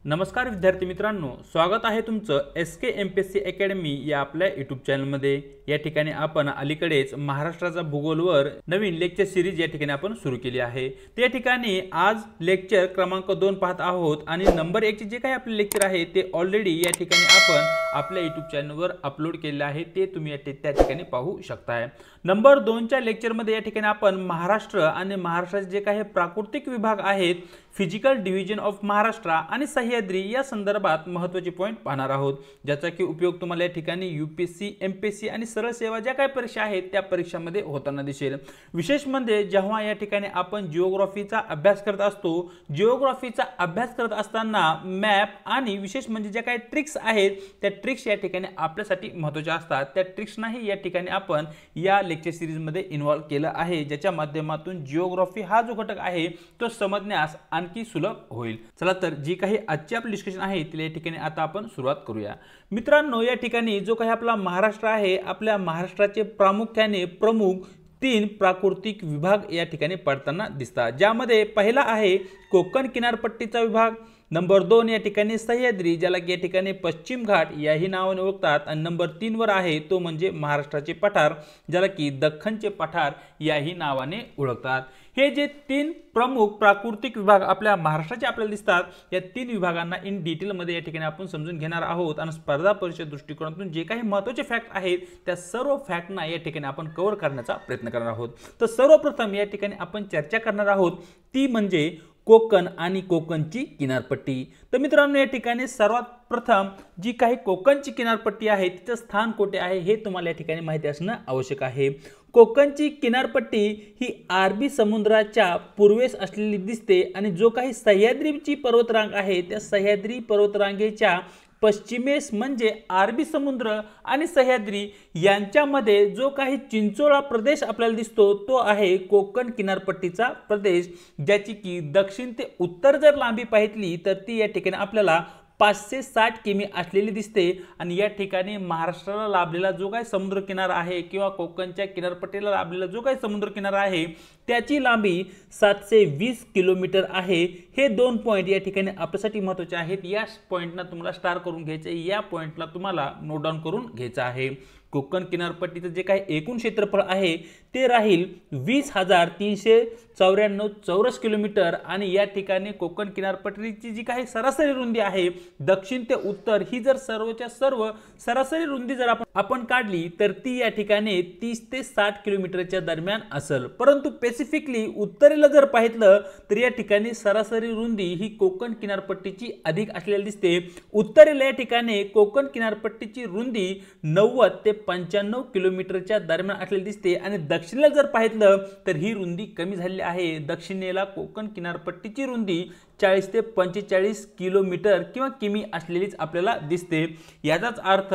नमस्कार विद्यार्थी मित्रांनो, स्वागत आहे तुमचं SK MPSC अकॅडमी या आपल्या YouTube चॅनलमध्ये। या ठिकाणी आपण अलीकडेच महाराष्ट्राचा भूगोलवर नवीन लेक्चर सिरीज या ठिकाणी आपण सुरू केली आहे। त्या ठिकाणी आज लेक्चर क्रमांक 2 पाहत आहोत आणि नंबर 1 चे जे काही आपले लेक्चर आहे ते ऑलरेडी या ठिकाणी आपण आपल्या YouTube चॅनलवर अपलोड केले आहे, ते तुम्ही त्या ठिकाणी पाहू शकता। नंबर 2 च्या लेक्चर मध्ये या ठिकाणी आपण महाराष्ट्र आणि महाराष्ट्राचे जे काही प्राकृतिक विभाग आहेत, फिजिकल डिव्हिजन ऑफ महाराष्ट्र आणि सह्याद्री या संदर्भात महत्त्वाचे पॉइंट पाहणार आहोत, ज्याचा की उपयोग तुम्हाला या ठिकाणी UPSC MPSC आणि सरळ सेवा ज्या काही परीक्षा आहेत त्या परीक्षांमध्ये होताना दिसेल। विशेष म्हणजे जेव्हा या ठिकाणी आपण जिओग्राफीचा अभ्यास करत असतो, जिओग्राफीचा अभ्यास करत असताना मॅप आणि विशेष म्हणजे ज्या काही ट्रिक्स आहेत त्या ट्रिक्स या ठिकाणी आपल्यासाठी महत्त्वाच्या असतात। त्या ट्रिक्सनाही या ठिकाणी आपण या लेक्चर सीरीज मध्ये इन्व्हॉल्व केलं आहे, ज्याच्या माध्यमातून जिओग्राफी हा जो घटक आहे तो समजण्यास आणखी सुलभ होईल। चला तर जी काही आजची आपली डिस्कशन आहे तिला या ठिकाणी आता आपण सुरुवात करूया। मित्रांनो, या ठिकाणी जो काही आपला महाराष्ट्र आहे, आपल्या महाराष्ट्राचे प्रामुख्याने प्रमुख 3 प्राकृतिक विभाग या ठिकाणी पडताना दिसतात, ज्यामध्ये पहिला आहे कोकण किनारपट्टीचा विभाग, नंबर 2 या ठिकाणी सह्याद्री, ज्याला की या ठिकाणी पश्चिम घाट याही नावाने ओळखतात, आणि नंबर 3 वर आहे तो म्हणजे महाराष्ट्राचे पठार, ज्याला की दख्खनचे पठार याही नावाने ओळखतात। हे जे 3 प्रमुख प्राकृतिक विभाग आपल्या महाराष्ट्राचे आपल्याला दिसतात, या 3 विभागांना इन डिटेल मध्ये या ठिकाणी आपण समजून घेणार आहोत आणि स्पर्धा परीक्षा दृष्टिकोनातून जे काही महत्त्वाचे फॅक्ट आहेत त्या सर्व फॅक्टना या ठिकाणी आपण कव्हर करण्याचा प्रयत्न करणार आहोत। तर सर्वप्रथम या ठिकाणी आपण चर्चा करणार आहोत ती म्हणजे कोकण आणि कोकणची किनारपट्टी। तर मित्रांनो, या ठिकाणी सर्वात प्रथम जी काही कोकणची किनारपट्टी आहे तिचे स्थान कोठे आहे हे तुम्हाला या ठिकाणी माहिती असणं आवश्यक आहे। कोकणची किनारपट्टी ही अरबी समुद्राच्या पूर्वेस असलेली दिसते आणि जो काही सह्याद्रीची पर्वतरांग आहे त्या सह्याद्री पर्वतरांगेच्या पश्चिमेस म्हणजे अरबी समुद्र आणि सह्याद्री यांच्यामध्ये जो काही चिंचोळा प्रदेश आपल्याला दिसतो तो आहे कोकण किनारपट्टीचा प्रदेश, ज्याची की दक्षिण ते उत्तर जर लांबी पाहिली तर ती या ठिकाणी आपल्याला 560 किमी असलेली दिसते। आणि या ठिकाणी महाराष्ट्राला लाभलेला जो काही समुद्र किनारा आहे किंवा कोकणच्या किनारपट्टीला लाभलेला जो काही समुद्र किनारा आहे त्याची लांबी 720 किलोमीटर आहे। हे 2 पॉइंट या ठिकाणी आपल्यासाठी महत्त्वाचे आहेत। या पॉइंटना तुम्हाला स्टार करून घ्यायचे, या पॉइंटला तुम्हाला नोट डाऊन करून घ्यायचं आहे। कोकण किनारपट्टीचं जे काही एकूण क्षेत्रफळ आहे ते राहील 20,394 चौरस किलोमीटर आणि या ठिकाणी कोकण किनारपट्टीची जी काही सरासरी रुंदी आहे दक्षिण ते उत्तर ही जर सर्वच्या सर्व सरासरी रुंदी जर आपण काढली तर ती या ठिकाणी 30 ते 60 किलोमीटरच्या दरम्यान असेल, परंतु स्पेसिफिकली उत्तरेला जर पाहिलं तर या ठिकाणी सरासरी रुंदी ही कोकण किनारपट्टीची अधिक असलेली दिसते। उत्तरेला या ठिकाणी कोकण किनारपट्टीची रुंदी 90 ते 95 किलोमीटरच्या दरम्यान असलेली दिसते आणि दक्षिणेला जर पाहिलं तर ही रुंदी कमी झालेली आहे। दक्षिणेला कोकण किनारपट्टीची रुंदी 40 ते 45 किलोमीटर किंवा किमी असलेलीच आपल्याला दिसते। याचाच अर्थ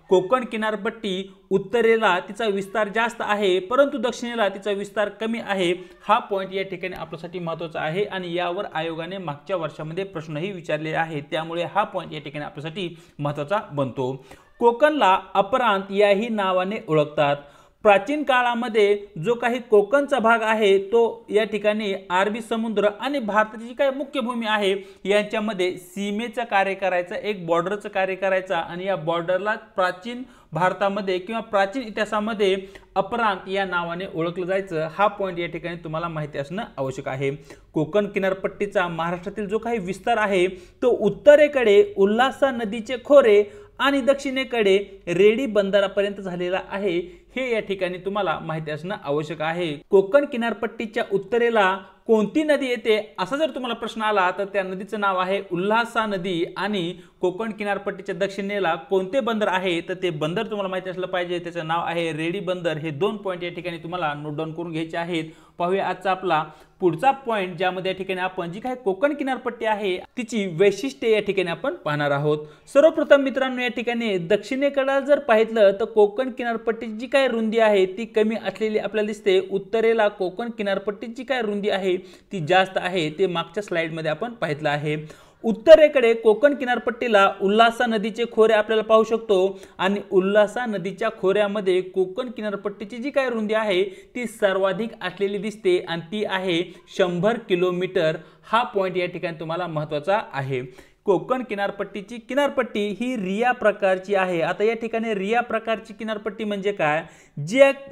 कोकण किनारपट्टी उत्तरेला तिचा विस्तार जास्त आहे परंतु दक्षिणेला तिचा विस्तार कमी आहे। हा पॉइंट या ठिकाणी आपल्यासाठी महत्त्वाचा आहे आणि यावर आयोगाने मागच्या वर्षामध्ये प्रश्नही विचारले आहेत, त्यामुळे हा पॉइंट या ठिकाणी आपल्यासाठी महत्त्वाचा बनतो। कोकणला अपरांत याही नावाने ओळखतात। प्राचीन काळामध्ये जो काही कोकणचा भाग आहे तो या ठिकाणी अरबी समुद्र आणि भारताची जी काही मुख्य भूमी आहे यांच्यामध्ये सीमेचं कार्य करायचं, एक बॉर्डरचं कार्य करायचा आणि या बॉर्डरला प्राचीन भारतामध्ये किंवा प्राचीन इतिहासामध्ये अपरांत या नावाने ओळखलं जायचं। हा पॉइंट या ठिकाणी तुम्हाला माहिती असणं आवश्यक आहे। कोकण किनारपट्टीचा महाराष्ट्रातील जो काही विस्तार आहे तो उत्तरेकडे उल्हासा नदीचे खोरे आणि दक्षिणेकडे रेडी बंदरापर्यंत झालेला आहे, हे या ठिकाणी तुम्हाला माहिती असणं आवश्यक आहे। कोकण किनारपट्टीच्या उत्तरेला कोणती नदी येते असा जर तुम्हाला प्रश्न आला तर त्या नदीचं नाव आहे उल्हासा नदी आणि कोकण किनारपट्टीच्या दक्षिणेला कोणते बंदर आहे तर ते बंदर तुम्हाला माहिती असलं पाहिजे, त्याचं नाव आहे रेडी बंदर। हे 2 पॉइंट या ठिकाणी तुम्हाला नोट डाऊन करून घ्यायचे आहेत। पाहूया आजचा आपला पुढचा पॉइंट, ज्यामध्ये या ठिकाणी आपण जी काही कोकण किनारपट्टी आहे तिची वैशिष्ट्ये या ठिकाणी आपण पाहणार आहोत। सर्वप्रथम मित्रांनो, या ठिकाणी दक्षिणेकडे जर पाहिलं तर कोकण किनारपट्टीची जी काही रुंदी आहे ती कमी असलेली आपल्याला दिसते। उत्तरेला कोकण किनारपट्टीची जी काही रुंदी आहे ती जास्त आहे, ते मागच्या स्लाइड मध्ये आपण पाहिलं आहे। उत्तरेकडे कोकण किनारपट्टीला उल्हासा नदीचे खोरे आपल्याला पाहू शकतो आणि उल्हासा नदीच्या खोऱ्यामध्ये कोकण किनारपट्टीची जी काही रुंदी आहे ती सर्वाधिक असलेली दिसते आणि ती आहे 100 किलोमीटर। हा पॉइंट या ठिकाणी तुम्हाला महत्त्वाचा आहे। कोकण किनारपट्टीची किनारपट्टी ही रिया प्रकारची आहे। आता या ठिकाणी रिया प्रकारची किनारपट्टी म्हणजे काय,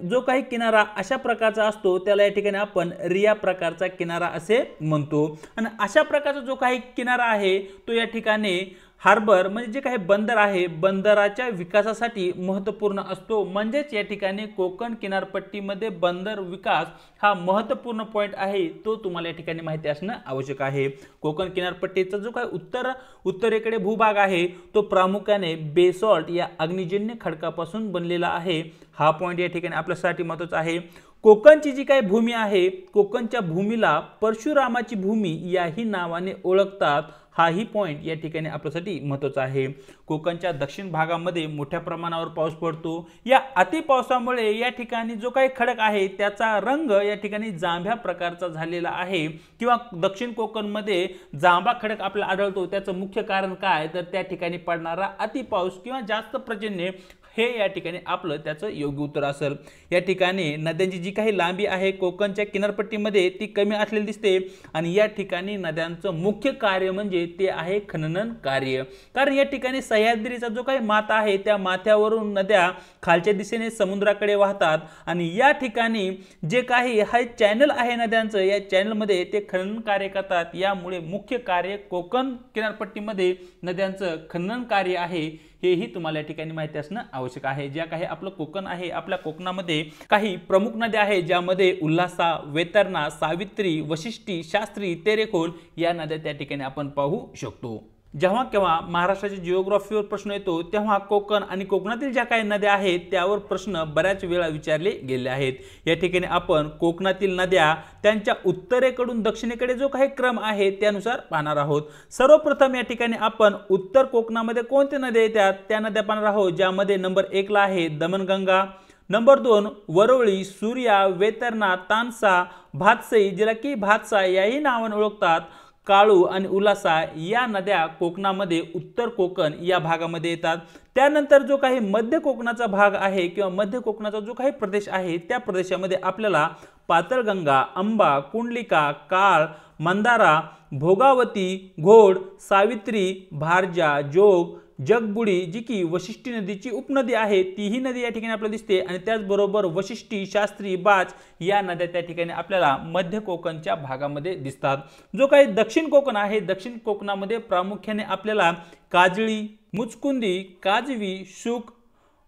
जो काही किनारा अशा प्रकारचा असतो त्याला या ठिकाणी आपण रिया प्रकारचा किनारा असे म्हणतो। आणि अशा प्रकारचा जो काही किनारा आहे तो या ठिकाणी हार्बर म्हणजे जे काही बंदर आहे बंदराच्या विकासासाठी महत्त्वपूर्ण असतो। म्हणजेच या ठिकाणी कोकण किनारपट्टीमध्ये बंदर विकास हा महत्त्वपूर्ण पॉइंट आहे, तो तुम्हाला या ठिकाणी माहिती असणं आवश्यक आहे। कोकण किनारपट्टीचा जो काही उत्तरेकडे भूभाग आहे तो प्रामुख्याने बेसॉल्ट या अग्निजन्य खडकापासून बनलेला आहे। हा पॉइंट या ठिकाणी आपल्यासाठी महत्त्वाचा आहे। कोकणची जी काही भूमी आहे, कोकणच्या भूमीला परशुरामाची भूमी याही नावाने ओळखतात। हाही पॉइंट या ठिकाणी आपल्यासाठी महत्त्वाचा आहे। कोकणच्या दक्षिण भागामध्ये मोठ्या प्रमाणावर पाऊस पडतो। या अति पावसामुळे या ठिकाणी जो काही खडक आहे त्याचा रंग या ठिकाणी जांभ्या प्रकारचा झालेला आहे किंवा दक्षिण कोकणमध्ये जांभा खडक आपल्याला आढळतो। त्याचं मुख्य कारण काय, तर त्या ठिकाणी पडणारा अति पाऊस किंवा जास्त पर्जन्य, हे या ठिकाणी आपलं त्याचं योग्य उत्तर असेल। या ठिकाणी नद्यांची जी काही लांबी आहे कोकणच्या किनारपट्टीमध्ये ती कमी असलेली दिसते आणि या ठिकाणी नद्यांचं मुख्य कार्य म्हणजे ते आहे खनन कार्य। कारण या ठिकाणी सह्याद्रीचा जो काही माथा आहे त्या माथ्यावरून नद्या खालच्या दिशेने समुद्राकडे वाहतात आणि या ठिकाणी जे काही हे चॅनल आहे नद्यांचं, या चॅनलमध्ये ते खनन कार्य करतात। यामुळे मुख्य कार्य कोकण किनारपट्टीमध्ये नद्यांचं खनन कार्य आहे, हेही तुम्हाला या ठिकाणी माहिती असणं आवश्यक आहे। ज्या काही आपलं कोकण आहे, आपल्या कोकणामध्ये काही प्रमुख नद्या आहेत ज्यामध्ये उल्हासा, वैतरणा, सावित्री, वशिष्ठी, शास्त्री, तेरेखोल या नद्या त्या ठिकाणी आपण पाहू शकतो। जेव्हा केव्हा महाराष्ट्राच्या जिओग्राफीवर प्रश्न येतो तेव्हा कोकण आणि कोकणातील ज्या काही नद्या आहेत त्यावर प्रश्न बऱ्याच वेळा विचारले गेले आहेत। या ठिकाणी आपण कोकणातील नद्या त्यांच्या उत्तरेकडून दक्षिणेकडे जो काही क्रम आहे त्यानुसार पाहणार आहोत। सर्वप्रथम या ठिकाणी आपण उत्तर कोकणामध्ये कोणत्या नद्या येतात त्या नद्या पाहणार आहोत, ज्यामध्ये नंबर 1 ला आहे दमणगंगा, नंबर 2 वरवळी, सूर्या, वैतरणा, तानसा, भातसई, जिला की भातसा याही नावाने ओळखतात, काळू आणि उल्हासा या नद्या कोकणामध्ये उत्तर कोकण या भागामध्ये येतात। त्यानंतर जो काही मध्य कोकणाचा भाग आहे किंवा मध्य कोकणाचा जो काही प्रदेश आहे त्या प्रदेशामध्ये आपल्याला पातळगंगा, अंबा, कुंडलिका, काळ, मंदारा, भोगावती, घोड, सावित्री, भारजा, जोग, जगबुडी जी की वशिष्ठी नदीची उपनदी आहे तीही नदी या ठिकाणी आपल्याला दिसते आणि त्याचबरोबर वशिष्ठी, शास्त्री, बाच या नद्या त्या ठिकाणी आपल्याला मध्य कोकणच्या भागामध्ये दिसतात। जो काही दक्षिण कोकण आहे, दक्षिण कोकणामध्ये प्रामुख्याने आपल्याला काजळी, मुचकुंदी, काजवी, शुक,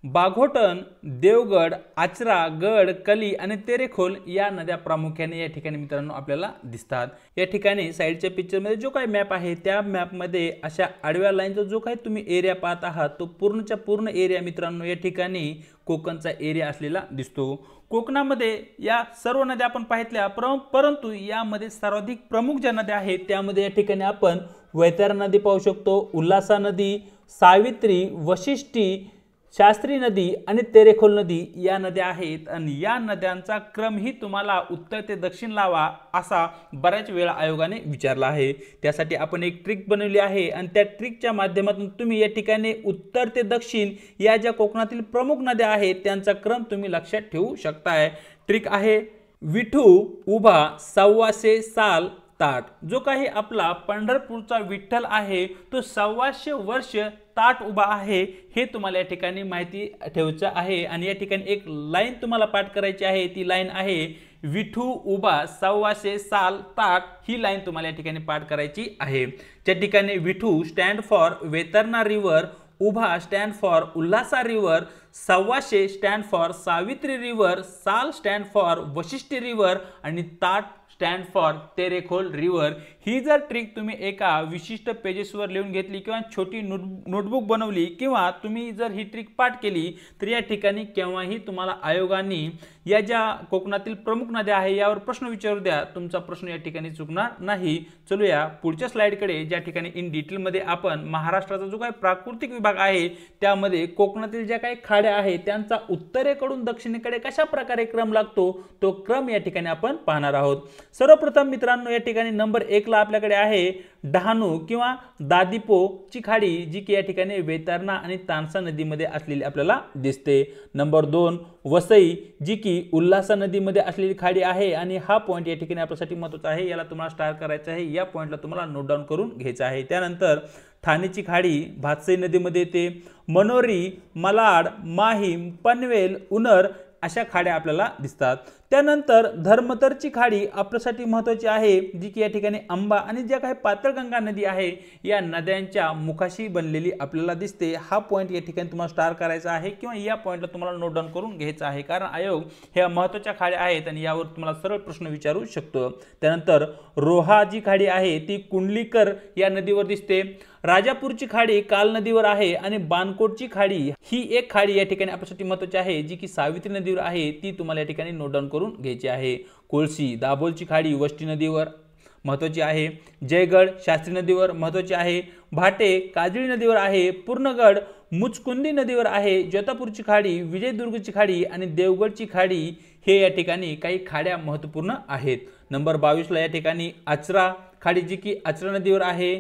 बाघोटन, देवगड, आचरा, गड, कली आणि तेरेखोल या नद्या प्रामुख्याने या ठिकाणी मित्रांनो आपल्याला दिसतात। या ठिकाणी साइडच्या पिक्चरमध्ये जो काही मॅप आहे त्या मॅपमध्ये अशा आडव्या लाईनचा जो काही तुम्ही एरिया पाहत आहात तो पूर्णच्या पूर्ण एरिया मित्रांनो या ठिकाणी कोकणचा एरिया असलेला दिसतो। कोकणामध्ये या सर्व नद्या आपण पाहितल्या, परंतु यामध्ये सर्वाधिक प्रमुख ज्या नद्या आहेत त्यामध्ये या ठिकाणी आपण वैतरणा नदी पाहू शकतो, उल्हासा नदी, सावित्री, वशिष्ठी, शास्त्री नदी आणि तेरेखोल नदी या नद्या आहेत आणि या नद्यांचा क्रमही तुम्हाला उत्तर ते दक्षिण लावा असा बऱ्याच वेळा आयोगाने विचारला आहे। त्यासाठी आपण एक ट्रिक बनवली आहे आणि त्या ट्रिकच्या माध्यमातून तुम्ही या ठिकाणी उत्तर ते दक्षिण या ज्या कोकणातील प्रमुख नद्या आहेत त्यांचा क्रम तुम्ही लक्षात ठेवू शकताय। ट्रिक आहे विठू उभा सव्वाशे साल ताट। जो काही आपला पंढरपूरचा विठ्ठल आहे तो 125 वर्ष ताट उभा आहे हे तुम्हाला या ठिकाणी माहिती ठेवायचं आहे आणि या ठिकाणी एक लाईन तुम्हाला पाठ करायची आहे, ती लाईन आहे विठू उभा 125 साल ताट। ही लाईन तुम्हाला या ठिकाणी पाठ करायची आहे। त्या ठिकाणी Vithu stand for Vaitarna river, उभा stand for Ulhasa river, 125 stand for Savitri river, साल स्टँड फॉर वशिष्ठी रिव्हर आणि ताट स्टँड फॉर तेरेखोल रिव्हर। ही जर ट्रिक तुम्ही एका विशिष्ट पेजेसवर लिहून घेतली किंवा छोटी नोटबुक बनवली किंवा तुम्ही जर ही ट्रिक पाठ केली तर या ठिकाणी केव्हाही तुम्हाला आयोगाने या ज्या कोकणातील प्रमुख नद्या आहे यावर प्रश्न विचारू द्या, तुमचा प्रश्न या ठिकाणी चुकणार नाही। चलूया पुढच्या स्लाइडकडे, ज्या ठिकाणी इन डिटेल मध्ये आपण महाराष्ट्राचा जो काही प्राकृतिक विभाग आहे त्यामध्ये कोकणातील ज्या काही खाड्या आहेत त्यांचा उत्तरेकडून दक्षिणेकडे कशा प्रकारे क्रम लागतो तो क्रम या ठिकाणी आपण पाहणार आहोत। सर्वप्रथम मित्रांनो या ठिकाणी नंबर 1 ला आपल्याकडे आहे डहाणू किंवा दादिपो ची खाडी जी की या ठिकाणी वैतरणा आणि तानसा नदीमध्ये असलेली आपल्याला दिसते। नंबर 2 वसई जी की उल्हासा नदीमध्ये असलेली खाडी आहे आणि हा पॉइंट या ठिकाणी आपल्यासाठी महत्त्वाचा आहे, याला तुम्हाला स्टार करायचा आहे, या पॉइंटला तुम्हाला नोट डाऊन करून घ्यायचा आहे। त्यानंतर ठाणेची खाडी भातसई नदीमध्ये येते, मनोरी, malaड, माहीम, पनवेल, उनर अशा खाड्या आपल्याला दिसतात। त्यानंतर धर्मतरची खाडी आपल्यासाठी महत्त्वाची आहे, जी की या ठिकाणी अंबा आणि ज्या काही पातळगंगा नदी आहे या नद्यांच्या मुखाशी बनलेली आपल्याला दिसते। हा पॉइंट या ठिकाणी तुम्हाला स्टार करायचा आहे किंवा या पॉइंटला तुम्हाला नोट डाऊन करून घ्यायचा आहे, कारण आयोग ह्या महत्त्वाच्या खाड्या आहेत आणि यावर तुम्हाला सरळ प्रश्न विचारू शकतो। त्यानंतर रोहा जी खाडी आहे ती कुंडलीकर या नदीवर दिसते, राजापूरची खाडी काल नदीवर आहे आणि बानकोटची खाडी ही एक खाडी या ठिकाणी आपल्यासाठी महत्त्वाची आहे, जी की सावित्री नदीवर आहे, ती तुम्हाला या ठिकाणी नोट डाऊन करून घ्यायची आहे। कोळशी दाभोलची खाडी वष्टी नदीवर महत्त्वाची आहे, जयगड शास्त्री नदीवर महत्त्वाची आहे, भाटे काजळी नदीवर आहे, पूर्णगड मुचकुंदी नदीवर आहे, जोतापूरची खाडी विजयदुर्गची खाडी आणि देवगडची खाडी हे या ठिकाणी काही खाड्या महत्त्वपूर्ण आहेत। नंबर 22 ला या ठिकाणी आचरा खाडी जी की आचरा नदीवर आहे,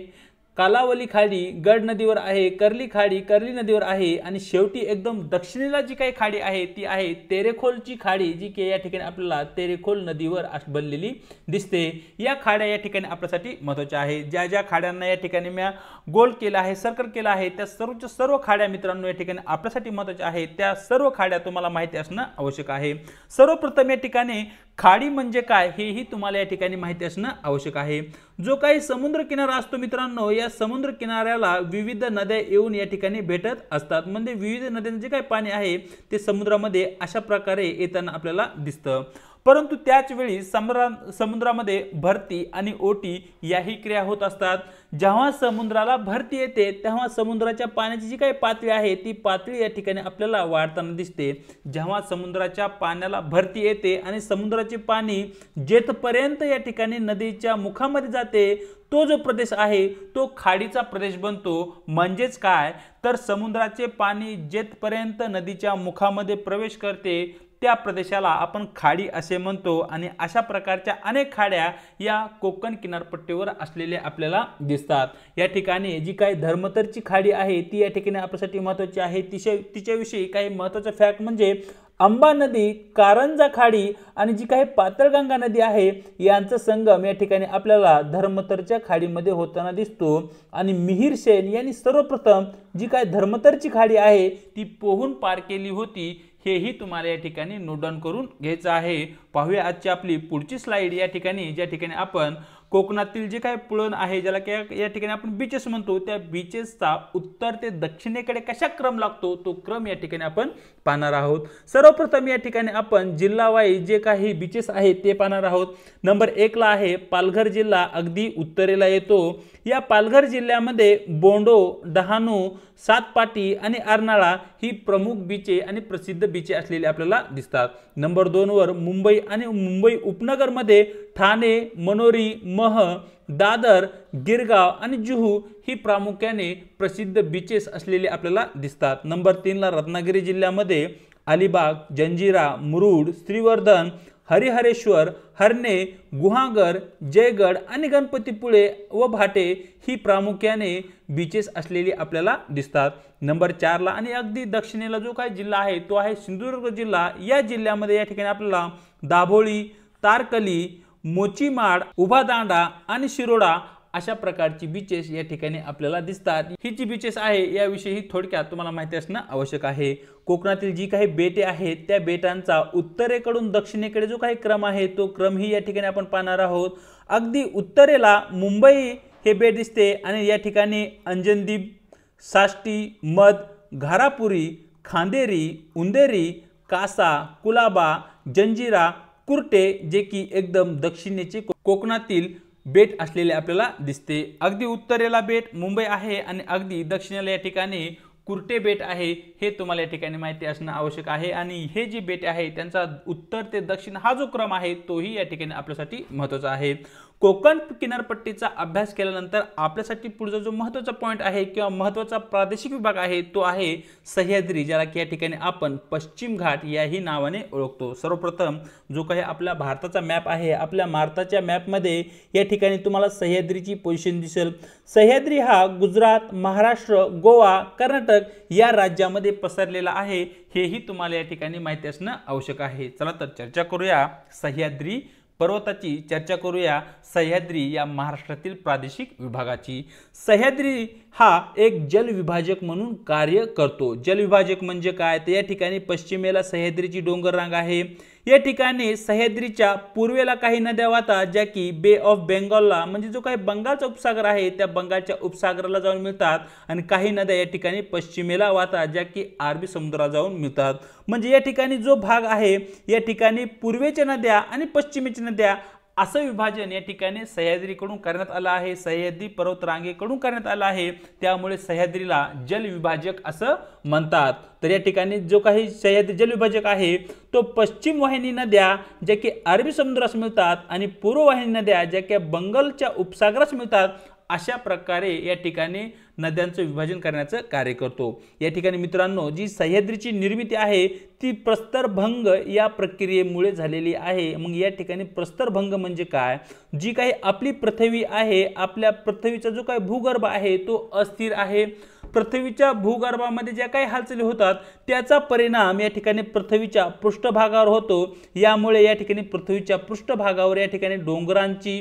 कालावली खाडी गड नदीवर आहे, कर्ली खाडी कर्ली नदीवर आहे आणि शेवटी एकदम दक्षिणेला जी काही खाडी आहे ती आहे तेरेखोलची खाडी, जी की या ठिकाणी आपल्याला तेरेखोल नदीवर बनलेली दिसते। या खाड्या या ठिकाणी आपल्यासाठी महत्त्वाच्या आहे। ज्या ज्या खाड्यांना या ठिकाणी मी गोल केला आहे, सर्कल केला आहे, त्या सर्व खाड्या मित्रांनो या ठिकाणी आपल्यासाठी महत्त्वाच्या आहेत। त्या सर्व खाड्या तुम्हाला माहिती असणं आवश्यक आहे। सर्वप्रथम या ठिकाणी खाडी म्हणजे काय हेही तुम्हाला या ठिकाणी माहिती असणं आवश्यक आहे। जो काही समुद्र किनारा असतो मित्रांनो, या समुद्र किनाऱ्याला विविध नद्या येऊन या ठिकाणी भेटत असतात, म्हणजे विविध नद्यांचे जे काही पाणी आहे ते समुद्रामध्ये अशा प्रकारे येताना आपल्याला दिसतं। परंतु त्याच वेळी समुद्रामध्ये भरती आणि ओटी याही क्रिया होत असतात। जेव्हा समुद्राला भरती येते तेव्हा समुद्राच्या पाण्याची जी काही पातळी आहे ती पातळी या ठिकाणी आपल्याला वाढताना दिसते। जेव्हा समुद्राच्या पाण्याला भरती येते आणि समुद्राचे पाणी जेथपर्यंत या ठिकाणी नदीच्या मुखामध्ये जाते तो जो प्रदेश आहे तो खाडीचा प्रदेश बनतो। म्हणजेच काय तर समुद्राचे पाणी जेथपर्यंत नदीच्या मुखामध्ये प्रवेश करते त्या प्रदेशाला आपण खाडी असे म्हणतो आणि अशा प्रकारच्या अनेक खाड्या या कोकण किनारपट्टीवर असलेल्या आपल्याला दिसतात। या ठिकाणी जी काही धर्मतरची खाडी आहे ती या ठिकाणी आपल्यासाठी महत्त्वाची आहे। तिच्याविषयी काही महत्त्वाचे फॅक्ट म्हणजे अंबा नदी, कारंजा खाडी आणि जी काही पातळगंगा नदी आहे यांचा संगम या ठिकाणी आपल्याला धर्मतरच्या खाडीमध्ये होताना दिसतो आणि मिहिर सेन यांनी सर्वप्रथम जी काही धर्मतरची खाडी आहे ती पोहून पार केली होती, हेही तुम्हाला या ठिकाणी नोट डाऊन करून घ्यायचं आहे। पाहूया आजची आपली पुढची स्लाइड। या ठिकाणी ज्या ठिकाणी आपण कोकणातील जे काही पुळण आहे ज्याला या ठिकाणी आपण बीचेस म्हणतो, त्या बीचेसचा उत्तर ते दक्षिणेकडे कशा क्रम लागतो तो क्रम या ठिकाणी आपण पाहणार आहोत। सर्वप्रथम या ठिकाणी आपण जिल्हा वाईज जे काही बीचेस आहेत ते पाहणार आहोत। नंबर 1 ला आहे पालघर जिल्हा, अगदी उत्तरेला येतो। या पालघर जिल्ह्यामध्ये बोंडो, डहाणू, सातपाटी आणि अर्नाळा ही प्रमुख बीचे आणि प्रसिद्ध बीचे असलेले आपल्याला दिसतात। नंबर 2 वर मुंबई आणि मुंबई उपनगरमध्ये ठाणे, मनोरी, मह, दादर, गिरगाव आणि जुहू ही प्रामुख्याने प्रसिद्ध बीचेस असलेले आपल्याला दिसतात। नंबर 3 ला रत्नागिरी जिल्ह्यामध्ये अलिबाग, जंजिरा, मुरुड, श्रीवर्धन, हरिहरेश्वर, हरणे, गुहागर, जयगड आणि गणपतीपुळे व भाटे ही प्रामुख्याने बीचेस असलेली आपल्याला दिसतात। नंबर 4 ला आणि अगदी दक्षिणेला जो काही जिल्हा आहे तो आहे सिंधुदुर्ग जिल्हा। या जिल्ह्यामध्ये या ठिकाणी आपल्याला दाभोळी, तारकली, मोचीमाड, उभादांडा आणि शिरोडा अशा प्रकारची बीचेस या ठिकाणी आपल्याला दिसतात। ही जी बीचेस आहे याविषयी थोडक्यात तुम्हाला माहिती असणं आवश्यक आहे। कोकणातील जी काही बेटे आहेत त्या बेटांचा उत्तरेकडून दक्षिणेकडे जो काही क्रम आहे तो क्रम ही या ठिकाणी आपण पाहणार आहोत। अगदी उत्तरेला मुंबई हे बेट दिसते आणि या ठिकाणी अंजनदीप, साष्टी, मध, घारापुरी, खांदेरी, उंदेरी, कासा, कुलाबा, जंजिरा, कुर्टे जे की एकदम दक्षिणेचे कोकणातील बेट असलेले आपल्याला दिसते। अगदी उत्तरेला बेट मुंबई आहे आणि अगदी दक्षिणेला या ठिकाणी कुर्टे बेट आहे, हे तुम्हाला या ठिकाणी माहिती असणं आवश्यक आहे। आणि हे जे बेट आहे त्यांचा उत्तर ते दक्षिण हा जो क्रम आहे तोही या ठिकाणी आपल्यासाठी महत्त्वाचा आहे। कोकण किनारपट्टीचा अभ्यास केल्यानंतर आपल्यासाठी पुढचा जो महत्त्वाचा पॉइंट आहे किंवा महत्त्वाचा प्रादेशिक विभाग आहे तो आहे सह्याद्री, ज्याला की या ठिकाणी आपण पश्चिम घाट याही नावाने ओळखतो। सर्वप्रथम जो काही आपल्या भारताचा मॅप आहे, आपल्या भारताच्या मॅपमध्ये या ठिकाणी तुम्हाला सह्याद्रीची पोझिशन दिसेल। सह्याद्री हा गुजरात, महाराष्ट्र, गोवा, कर्नाटक या राज्यामध्ये पसरलेला आहे, हेही तुम्हाला या ठिकाणी माहिती असणं आवश्यक आहे। चला तर चर्चा करूया सह्याद्री पर्वताची चर्चा करूया, सह्याद्री या महाराष्ट्रातील प्रादेशिक विभागाची। सह्याद्री हा एक जलविभाजक म्हणून कार्य करतो। जलविभाजक म्हणजे काय, तर या ठिकाणी पश्चिमेला सह्याद्रीची डोंगर रांग आहे। या ठिकाणी सह्याद्रीच्या पूर्वेला काही नद्या वाहतात ज्या की बे ऑफ बेंगॉलला म्हणजे जो काही बंगालचा उपसागर आहे त्या बंगालच्या उपसागराला जाऊन मिळतात, आणि काही नद्या या ठिकाणी पश्चिमेला वाहतात ज्या की अरबी समुद्राला जाऊन मिळतात। म्हणजे या ठिकाणी जो भाग आहे या ठिकाणी पूर्वेच्या नद्या आणि पश्चिमेच्या नद्या असं विभाजन या ठिकाणी सह्याद्रीकडून करण्यात आलं आहे, सह्याद्री पर्वतरांगेकडून करण्यात आलं आहे। त्यामुळे सह्याद्रीला जलविभाजक असं म्हणतात। तर या ठिकाणी जो काही सह्याद्री जलविभाजक आहे तो पश्चिम वाहिनी नद्या ज्या की अरबी समुद्रास मिळतात आणि पूर्व वाहिनी नद्या ज्या की बंगालच्या उपसागरास मिळतात, अशा प्रकारे या ठिकाणी नद्यांचं विभाजन करण्याचं कार्य करतो। या ठिकाणी मित्रांनो जी सह्याद्रीची निर्मिती आहे ती प्रस्तरभंग या प्रक्रियेमुळे झालेली आहे। मग या ठिकाणी प्रस्तरभंग म्हणजे काय, जी काही आपली पृथ्वी आहे, आपल्या पृथ्वीचा जो काही भूगर्भ आहे तो अस्थिर आहे। पृथ्वीच्या भूगर्भामध्ये ज्या काही हालचाली होतात त्याचा परिणाम या ठिकाणी पृथ्वीच्या पृष्ठभागावर होतो। यामुळे या ठिकाणी पृथ्वीच्या पृष्ठभागावर या ठिकाणी डोंगरांची,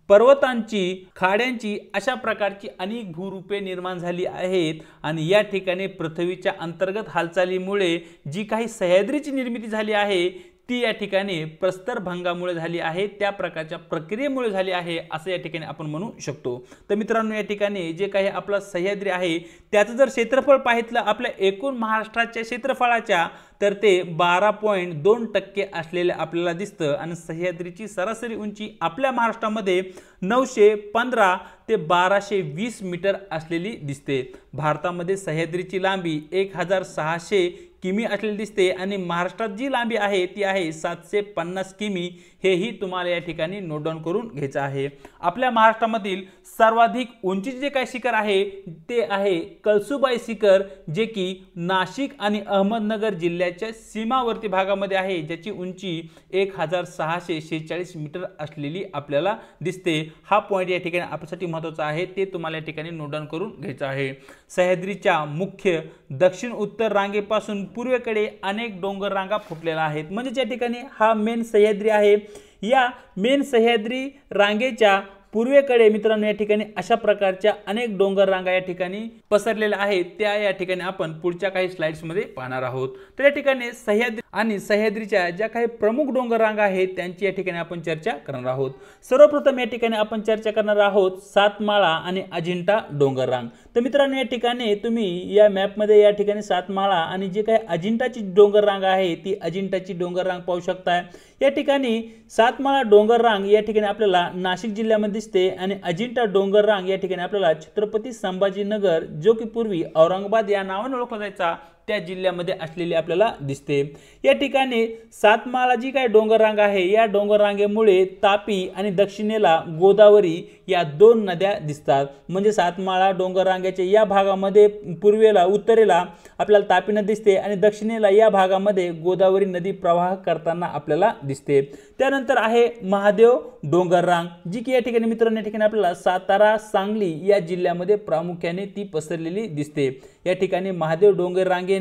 पर्वतांची, खाड्यांची अशा प्रकारची अनेक भूरूपे निर्माण झाली आहेत, आणि या ठिकाणी पृथ्वीच्या अंतर्गत हालचालीमुळे जी काही सह्याद्रीची निर्मिती झाली आहे ती या ठिकाणी प्रस्तरभंगामुळे झाली आहे, त्या प्रकारच्या प्रक्रियेमुळे झाली आहे असं या ठिकाणी आपण म्हणू शकतो। तर मित्रांनो या ठिकाणी जे काही आपला सह्याद्री आहे त्याचं जर क्षेत्रफळ पाहितलं आपल्या एकूण महाराष्ट्राच्या क्षेत्रफळाच्या तर ते 12.2% असलेले आपल्याला दिसतं, आणि सह्याद्रीची सरासरी उंची आपल्या महाराष्ट्रामध्ये 915 ते 1220 मीटर असलेली दिसते। भारतामध्ये सह्याद्रीची लांबी 1600 किमी असलेली दिसते, आणि महाराष्ट्रात जी लांबी आहे ती आहे 750 किमी। हेही तुम्हाला या ठिकाणी नोट डाऊन करून घ्यायचं आहे। आपल्या महाराष्ट्रामधील सर्वाधिक उंचीचे जे काही शिखर आहे ते आहे कळसुबाई शिखर, जे की नाशिक आणि अहमदनगर जिल्ह्याच्या सीमावर्ती भागामध्ये आहे, ज्याची उंची 1646 मीटर असलेली आपल्याला दिसते। हा पॉइंट या ठिकाणी आपल्यासाठी महत्त्वाचा आहे, ते तुम्हाला या ठिकाणी नोट डाऊन करून घ्यायचं आहे। सह्याद्रीच्या मुख्य दक्षिण उत्तर रांगेपासून पूर्वेकडे अनेक डोंगर रांगा फुटलेल्या आहेत, म्हणजे या ठिकाणी हा मेन सह्याद्री आहे। या मेन सह्याद्री रांगेच्या पूर्वेकडे मित्रांनो या ठिकाणी अशा प्रकारच्या अनेक डोंगर रांगा या ठिकाणी पसरलेल्या आहेत, त्या या ठिकाणी आपण पुढच्या काही स्लाइड्स मध्ये पाहणार आहोत। तर या ठिकाणी सह्याद्री आणि सह्याद्रीच्या ज्या काही प्रमुख डोंगर रांगा आहेत त्यांची या ठिकाणी आपण चर्चा करणार आहोत। सर्वप्रथम या ठिकाणी आपण चर्चा करणार आहोत सातमाळा आणि अजिंठा डोंगर रांग। तर मित्रांनो या ठिकाणी तुम्ही या मॅप मध्ये या ठिकाणी सातमाळा आणि जे काही अजिंठाची डोंगर रांग आहे ती अजिंठाची डोंगर रांग पाहू शकताय। या ठिकाणी सातमाळा डोंगर रांग या ठिकाणी आपल्याला नाशिक जिल्ह्यामध्ये दिसते, आणि अजिंठा डोंगर रांग या ठिकाणी आपल्याला छत्रपती संभाजीनगर जो की पूर्वी औरंगाबाद या नावाने ओळखला जायचा त्या जिल्ह्यामध्ये असलेली आपल्याला दिसते। या ठिकाणी सातमाळा जी काही डोंगर रांग आहे या डोंगर रांगेमुळे तापी आणि दक्षिणेला गोदावरी या दोन नद्या दिसतात। म्हणजे सातमाळा डोंगर रांगेच्या या भागामध्ये पूर्वेला उत्तरेला आपल्याला तापी नदी दिसते, आणि दक्षिणेला या भागामध्ये गोदावरी नदी प्रवाह करताना आपल्याला दिसते। त्यानंतर आहे महादेव डोंगर रांग, जी की या ठिकाणी मित्रांनो या ठिकाणी आपल्याला सातारा, सांगली या जिल्ह्यामध्ये प्रामुख्याने ती पसरलेली दिसते। या ठिकाणी महादेव डोंगर रांगेने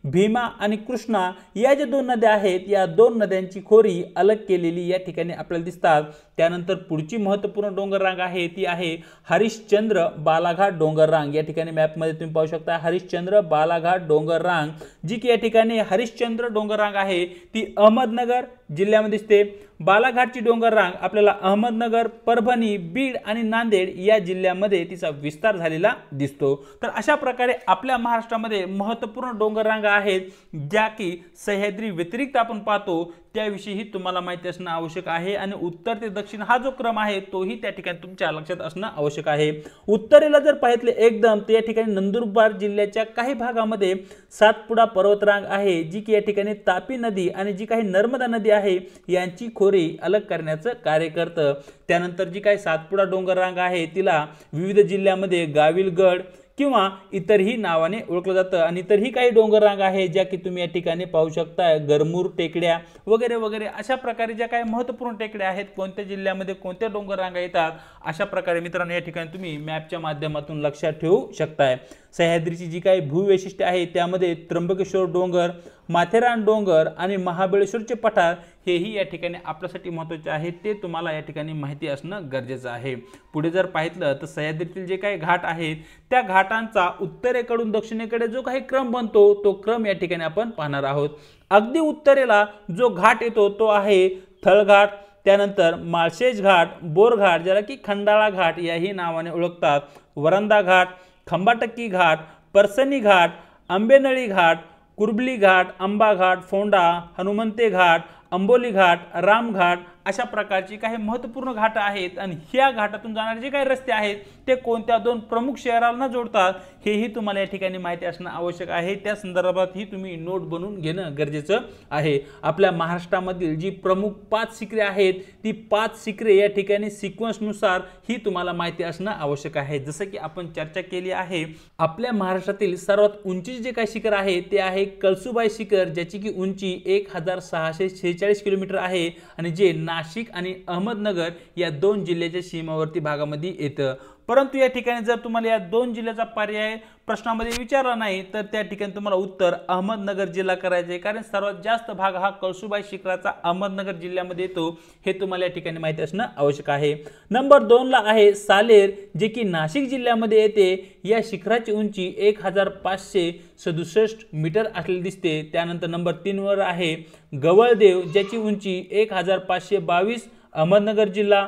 भीमा आणि कृष्णा या ज्या दोन नद्या आहेत या दोन नद्यांची खोरी अलग केलेली या ठिकाणी आपल्याला दिसतात। त्यानंतर पुढची महत्त्वपूर्ण डोंगर रांग आहे ती आहे हरिश्चंद्र बालाघाट डोंगर रांग। या ठिकाणी मॅप मध्ये तुम्ही पाहू शकता हरिश्चंद्र बालाघाट डोंगर रांग, जी की या ठिकाणी हरिश्चंद्र डोंगर रांग आहे ती अहमदनगर जिल्ह्यामध्ये दिसते। बालाघाटची डोंगर रांग आपल्याला अहमदनगर, परभणी, बीड आणि नांदेड या जिल्ह्यामध्ये तिचा विस्तार झालेला दिसतो। तर अशा प्रकारे आपल्या महाराष्ट्रामध्ये महत्त्वपूर्ण डोंगर रांगा आहेत ज्या की सह्याद्री व्यतिरिक्त आपण पाहतो त्याविषयी तुम्हाला माहिती असणं आवश्यक आहे, आणि उत्तर ते दक्षिण हा जो क्रम आहे तोही त्या ठिकाणी तुमच्या लक्षात असणं आवश्यक आहे। उत्तरेला जर पाहितले एकदम तर या ठिकाणी नंदुरबार जिल्ह्याच्या काही भागामध्ये सातपुडा पर्वतरांग आहे, जी की या ठिकाणी तापी नदी आणि जी काही नर्मदा नदी आहे यांची खोरी अलग करण्याचं कार्य करतं। त्यानंतर जी काही सातपुडा डोंगर रांग आहे तिला विविध जिल्ह्यामध्ये गाविलगड किंवा इतरही नावाने ओळखलं जातं, आणि इतरही काही डोंगर रांग आहे ज्या की तुम्ही या ठिकाणी पाहू शकता, गरमूर टेकड्या वगैरे वगैरे अशा प्रकारे ज्या काही महत्त्वपूर्ण टेकड्या आहेत, कोणत्या जिल्ह्यामध्ये कोणत्या डोंगर रांगा येतात अशा प्रकारे मित्रांनो या ठिकाणी तुम्ही मॅपच्या माध्यमातून लक्षात ठेवू शकताय। सह्याद्रीची जी काही भूवैशिष्ट्ये आहेत त्यामध्ये त्र्यंबकेश्वर डोंगर, माथेरान डोंगर आणि महाबळेश्वरचे पठार हेही या ठिकाणी आपल्यासाठी महत्त्वाचे आहे, ते तुम्हाला या ठिकाणी माहिती असणं गरजेचं आहे। पुढे जर पाहिलं तर सह्याद्रीतील जे काही घाट आहेत त्या घाटांचा उत्तरेकडून दक्षिणेकडे जो काही क्रम बनतो तो क्रम या ठिकाणी आपण पाहणार आहोत। अगदी उत्तरेला जो घाट येतो तो आहे थळघाट, त्यानंतर माळशेज घाट, बोरघाट ज्याला की खंडाळा घाट याही नावाने ओळखतात, वरंदा घाट, खंबाटक्की घाट, परसनी घाट, आंबेनळी घाट, कुर्बली घाट, अंबा घाट, फोंडा, हनुमंते घाट, अंबोली घाट, रामघाट अशा प्रकारची काही महत्त्वपूर्ण घाट आहेत। आणि ह्या घाटातून जाणारे जे काही रस्ते आहेत ते कोणत्या दोन प्रमुख शहरांना जोडतात हेही तुम्हाला या ठिकाणी माहिती असणं आवश्यक आहे। त्या संदर्भात ही तुम्ही नोट बनवून घेणं गरजेचं आहे। आपल्या महाराष्ट्रामधील जी प्रमुख 5 शिखरे आहेत ती 5 शिखरे या ठिकाणी सिक्वेन्सनुसार ही तुम्हाला माहिती असणं आवश्यक आहे। जसं की आपण चर्चा केली आहे, आपल्या महाराष्ट्रातील सर्वात उंचीचे जे काही शिखर आहे ते आहे कळसुबाई शिखर, ज्याची की उंची 1646 किलोमीटर आहे आणि जे नाशिक आणि अहमदनगर या 2 जिल्ह्याच्या सीमावर्ती भागामध्ये येतं। परंतु या ठिकाणी जर तुम्हाला या 2 जिल्ह्याचा पर्याय प्रश्नामध्ये विचारला नाही तर त्या ठिकाणी तुम्हाला उत्तर अहमदनगर जिल्हा करायचे आहे, कारण सर्वात जास्त भाग हा कळसुबाई शिखराचा अहमदनगर जिल्ह्यामध्ये येतो, हे तुम्हाला या ठिकाणी माहिती असणं आवश्यक आहे। नंबर 2 ला आहे सालेर, जे की नाशिक जिल्ह्यामध्ये येते। या शिखराची उंची 1567 मीटर असलेली दिसते। त्यानंतर नंबर 3 वर आहे गवळदेव, ज्याची उंची 1522 अहमदनगर जिल्हा,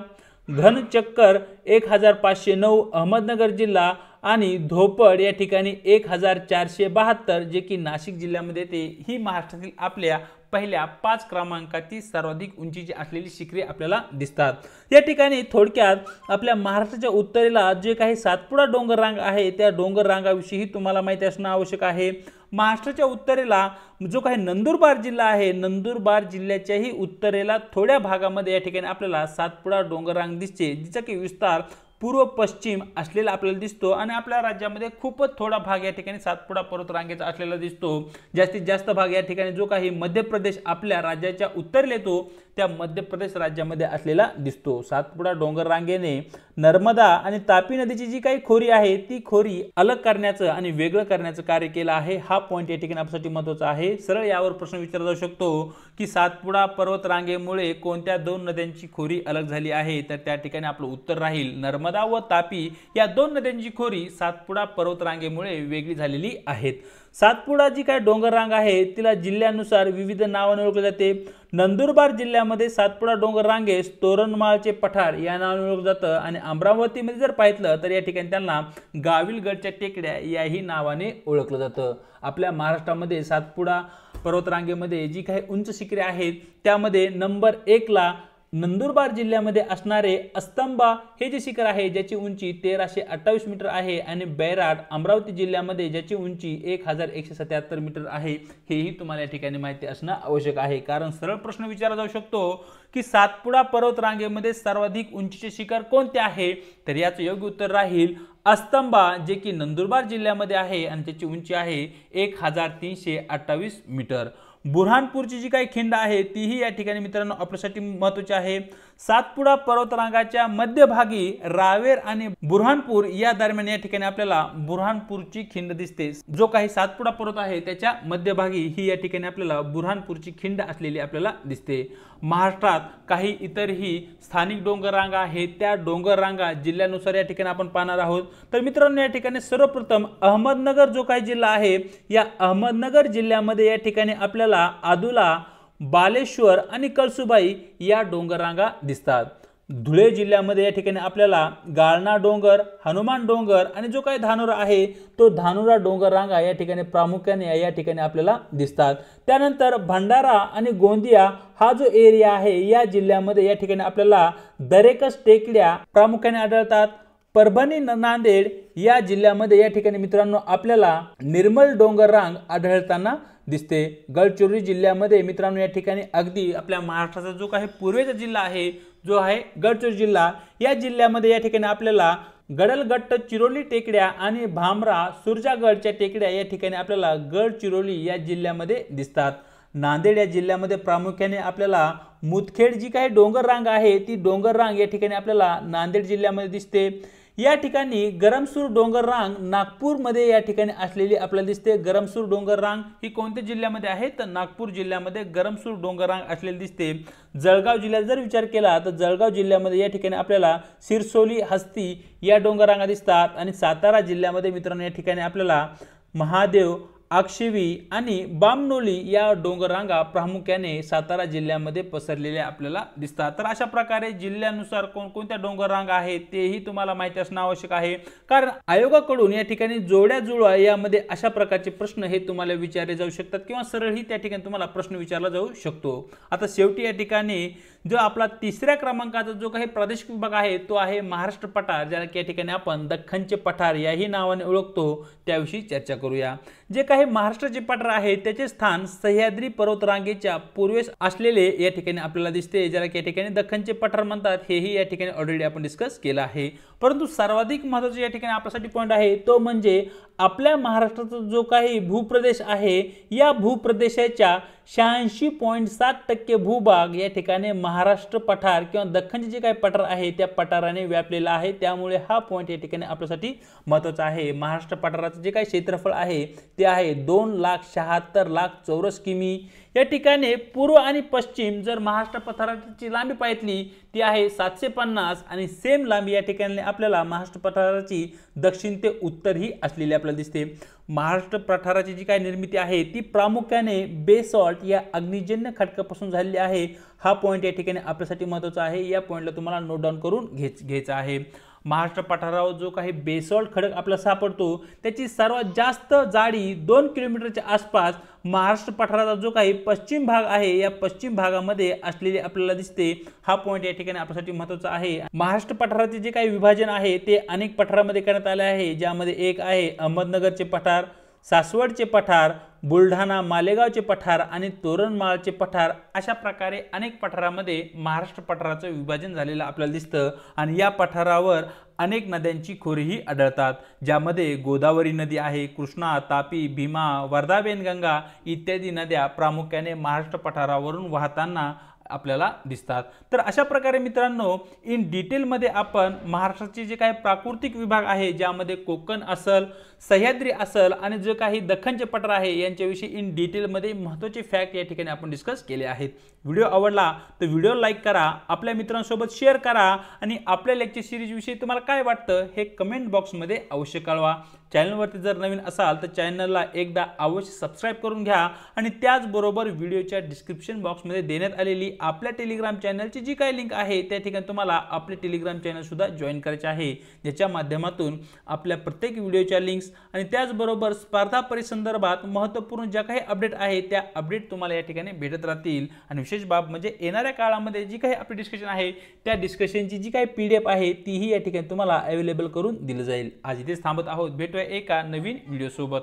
घनचक्कर 1509 अहमदनगर जिल्हा आणि धोपड या ठिकाणी 1472 जे की नाशिक जिल्ह्यामध्ये येते। ही महाराष्ट्रातील आपल्या पहिल्या 5 क्रमांकाची सर्वाधिक उंचीची असलेली शिखरे आपल्याला दिसतात। या ठिकाणी थोडक्यात आपल्या महाराष्ट्राच्या उत्तरेला जे काही सातपुडा डोंगर रांग आहे त्या डोंगर रांगाविषयी तुम्हाला माहिती असणं आवश्यक आहे। महाराष्ट्राच्या उत्तरेला जो काही नंदुरबार जिल्हा आहे, नंदुरबार जिल्ह्याच्याही उत्तरेला थोड्या भागामध्ये या ठिकाणी आपल्याला सातपुडा डोंगर रांग दिसते, जिचा की विस्तार पूर्व पश्चिम असलेला आपल्याला दिसतो आणि आपल्या राज्यामध्ये खूपच थोडा भाग या ठिकाणी सातपुडा पर्वत रांगेचा असलेला दिसतो। जास्तीत जास्त भाग या ठिकाणी जो काही मध्य प्रदेश आपल्या राज्याच्या उत्तरेला येतो त्या मध्य प्रदेश राज्यामध्ये असलेला दिसतो। सातपुडा डोंगर रांगेने नर्मदा आणि तापी नदीची जी काही खोरी आहे ती खोरी अलग करण्याचं आणि वेगळं करण्याचं कार्य केलं आहे। हा पॉइंट या ठिकाणी आपल्यासाठी महत्त्वाचा आहे। सरळ यावर प्रश्न विचारला जाऊ शकतो की सातपुडा पर्वत रांगेमुळे कोणत्या 2 नद्यांची खोरी अलग झाली आहे, तर त्या ठिकाणी आपलं उत्तर राहील नर्मदा व तापी या 2 नद्यांची खोरी सातपुडा पर्वत रांगेमुळे वेगळी झालेली आहेत। सातपुडा जी काय डोंगर रांग आहे तिला जिल्ह्यानुसार विविध नावाने ओळखले जाते। नंदुरबार जिल्ह्यामध्ये सातपुडा डोंगर रांगेस तोरणमाळचे पठार या नावाने ओळखलं जातं आणि अमरावतीमध्ये जर पाहिलं तर या ठिकाणी त्यांना गाविलगडच्या टेकड्या याही नावाने ओळखलं जातं। आपल्या महाराष्ट्रामध्ये सातपुडा पर्वत रांगेमध्ये जी काही उंच शिखरे आहेत त्यामध्ये नंबर 1 ला नंदुरबार जिल्ह्यामध्ये असणारे अस्तंबा हे जे शिखर आहे ज्याची उंची 1328 मीटर आहे आणि बैराट अमरावती जिल्ह्यामध्ये ज्याची उंची 1177 मीटर आहे, हेही तुम्हाला या ठिकाणी माहिती असणं आवश्यक आहे। कारण सरळ प्रश्न विचारला जाऊ शकतो की सातपुडा पर्वत रांगेमध्ये सर्वाधिक उंचीचे शिखर कोणते आहे, तर याचं योग्य उत्तर राहील अस्तंबा, जे की नंदुरबार जिल्ह्यामध्ये आहे आणि त्याची उंची आहे 1328 मीटर। बुरहानपूरची जी काही खिंड आहे तीही या ठिकाणी मित्रांनो आपल्यासाठी महत्त्वाची आहे। सातपुडा पर्वतरांगाच्या मध्यभागी रावेर आणि बुरहानपूर या दरम्यान या ठिकाणी आपल्याला बुरहानपूरची खिंड दिसते। जो काही सातपुडा पर्वत आहे त्याच्या मध्यभागी ही या ठिकाणी आपल्याला बुरहानपूरची खिंड असलेली आपल्याला दिसते। महाराष्ट्रात काही इतरही स्थानिक डोंगर रांगा आहेत, त्या डोंगर रांगा जिल्ह्यानुसार या ठिकाणी आपण पाहणार आहोत। तर मित्रांनो या ठिकाणी सर्वप्रथम अहमदनगर जो काही जिल्हा आहे या अहमदनगर जिल्ह्यामध्ये या ठिकाणी आपल्याला आदुला, बालेश्वर आणि कळसुबाई या डोंगर रांगा दिसतात। धुळे जिल्ह्यामध्ये या ठिकाणी आपल्याला गाळणा डोंगर, हनुमान डोंगर आणि जो काही धानोरा आहे तो धानोरा डोंगर रांगा या ठिकाणी प्रामुख्याने या ठिकाणी आपल्याला दिसतात। त्यानंतर भंडारा आणि गोंदिया हा जो एरिया आहे या जिल्ह्यामध्ये या ठिकाणी आपल्याला दरेकस टेकड्या प्रामुख्याने आढळतात। परभणी नांदेड या जिल्ह्यामध्ये या ठिकाणी मित्रांनो आपल्याला निर्मल डोंगर रांग आढळताना दिसते। गडचिरोली जिल्ह्यामध्ये मित्रांनो या ठिकाणी अगदी आपल्या महाराष्ट्राचा जो काही पूर्वेचा जिल्हा आहे जो आहे गडचिरोली जिल्हा, या जिल्ह्यामध्ये या ठिकाणी आपल्याला गडलगट्ट चिरोली टेकड्या आणि भामरा सुरजागडच्या टेकड्या या ठिकाणी आपल्याला गडचिरोली या जिल्ह्यामध्ये दिसतात। नांदेड या जिल्ह्यामध्ये प्रामुख्याने आपल्याला मुदखेड जी काही डोंगर रांग आहे ती डोंगर रांग या ठिकाणी आपल्याला नांदेड जिल्ह्यामध्ये दिसते। या ठिकाणी गरमसूर डोंगर रांग नागपूरमध्ये या ठिकाणी असलेली आपल्याला दिसते। गरमसूर डोंगर रांग ही कोणत्या जिल्ह्यामध्ये आहे तर नागपूर जिल्ह्यामध्ये गरमसूर डोंगर रांग असलेली दिसते। जळगाव जिल्ह्यात जर विचार केला तर जळगाव जिल्ह्यामध्ये या ठिकाणी आपल्याला सिरसोली हस्ती या डोंगर रांगा दिसतात आणि सातारा जिल्ह्यामध्ये मित्रांनो या ठिकाणी आपल्याला महादेव अक्षवी आणि बामनोली या डोंगर रांगा प्रामुख्याने सातारा जिल्ह्यामध्ये पसरलेल्या आपल्याला दिसतात। तर अशा प्रकारे जिल्ह्यानुसार कोणकोणत्या डोंगर रांगा आहेत तेही तुम्हाला माहिती असणे आवश्यक आहे, कारण आयोगाकडून या ठिकाणी जोड्या जुळवा यामध्ये अशा प्रकारचे प्रश्न हे तुम्हाला विचारले जाऊ शकतात किंवा सरळही त्या ठिकाणी तुम्हाला प्रश्न विचारला जाऊ शकतो। आता शेवटी या ठिकाणी जो आपला तिसऱ्या क्रमांकाचा जो काही प्रादेशिक विभाग आहे तो आहे महाराष्ट्र पठार, ज्याला या ठिकाणी आपण दख्खनचे पठार याही नावाने ओळखतो, त्याविषयी चर्चा करूया। जे काही महाराष्ट्राचे पठार आहे त्याचे स्थान सह्याद्री पर्वतरांगेच्या पूर्वेस असलेले या ठिकाणी आपल्याला दिसते, ज्याला या ठिकाणी दख्खनचे पठार म्हणतात, हेही या ठिकाणी ऑलरेडी आपण डिस्कस केलं आहे। परंतु सर्वाधिक महत्त्वाचे या ठिकाणी आपल्यासाठी पॉइंट आहे तो म्हणजे आपल्या महाराष्ट्राचा जो काही भूप्रदेश आहे या भूप्रदेशाच्या 86.7% भूभाग या ठिकाणी महाराष्ट्र पठार किंवा दख्खनचे जे काही पठार आहे त्या पठाराने व्यापलेला आहे, त्यामुळे हा पॉइंट या ठिकाणी आपल्यासाठी महत्त्वाचा आहे। महाराष्ट्र पठाराचे जे काही क्षेत्रफळ आहे ते आहे 2,76,00,000 चौरस किमी। या ठिकाणी पूर्व आणि पश्चिम जर महाराष्ट्र पठाराची लांबी पाहिली ती आहे 750 आणि सेम लांबी या ठिकाणी आपल्याला महाराष्ट्र पठाराची दक्षिण ते उत्तर ही असलेली आपल्याला दिसते। महाराष्ट्र पठाराची जी काही निर्मिती आहे ती प्रामुख्याने बेसॉल्ट या अग्निजन्य खडकापासून झालेली आहे। हा पॉइंट या ठिकाणी आपल्यासाठी महत्त्वाचा आहे, या पॉइंटला तुम्हाला नोट डाऊन करून घ्यायचा आहे। महाराष्ट्र पठारावर जो काही बेसॉल्ट खडक आपल्याला सापडतो त्याची सर्वात जास्त जाडी 2 किलोमीटरच्या आसपास महाराष्ट्र पठाराचा जो काही पश्चिम भाग आहे या पश्चिम भागामध्ये असलेली आपल्याला दिसते। हा पॉइंट या ठिकाणी आपल्यासाठी महत्त्वाचा आहे। महाराष्ट्र पठाराचे जे काही विभाजन आहे ते अनेक पठारामध्ये करण्यात आले आहे, ज्यामध्ये एक आहे अहमदनगरचे पठार, सासवडचे पठार, बुलढाणा मालेगावचे पठार आणि तोरणमाळचे पठार। अशा प्रकारे अनेक पठारामध्ये महाराष्ट्र पठाराचं विभाजन झालेलं आपल्याला दिसतं आणि या पठारावर अनेक नद्यांची खोरेही आढळतात, ज्यामध्ये गोदावरी नदी आहे, कृष्णा, तापी, भीमा, वर्धा, वेनगंगा इत्यादी नद्या प्रामुख्याने महाराष्ट्र पठारावरून वाहताना आपल्याला दिसतात। तर अशा प्रकारे मित्रांनो इन डिटेल मध्ये आपण महाराष्ट्राचे जे काही प्राकृतिक विभाग आहे ज्यामध्ये कोकण असेल, सह्याद्री असेल आणि जे काही दख्खनचे पठार आहे यांच्याविषयी इन डिटेल मध्ये महत्त्वाचे फॅक्ट या ठिकाणी आपण डिस्कस केले आहेत। व्हिडिओ आवडला तर व्हिडिओ लाईक करा, आपल्या मित्रांसोबत शेअर करा आणि आपल्या लेक्चर सिरीज विषयी तुम्हाला काय वाटतं हे कमेंट बॉक्समध्ये अवश्य कळवा। चॅनलवरती जर नवीन असाल तर चॅनलला एकदा अवश्य सबस्क्राइब करून घ्या आणि त्याचबरोबर व्हिडिओच्या डिस्क्रिप्शन बॉक्समध्ये देण्यात आलेली आपल्या टेलिग्राम चॅनलची जी काही लिंक आहे त्या ठिकाणी तुम्हाला आपले टेलिग्राम चॅनल सुद्धा जॉईन करायचे आहे, ज्याच्या माध्यमातून आपल्या प्रत्येक व्हिडिओच्या लिंक्स आणि त्याचबरोबर स्पर्धा परीक्षेसंदर्भात महत्त्वपूर्ण ज्या काही अपडेट आहे त्या अपडेट तुम्हाला या ठिकाणी भेटत राहतील। आणि विशेष बाब म्हणजे येणाऱ्या काळामध्ये जी काही आपली डिस्कशन आहे त्या डिस्कशनची जी काही PDF आहे तीही या ठिकाणी तुम्हाला अवेलेबल करून दिली जाईल। आज इथेच थांबत आहोत, भेटूया एका नवीन व्हिडिओ सोबत।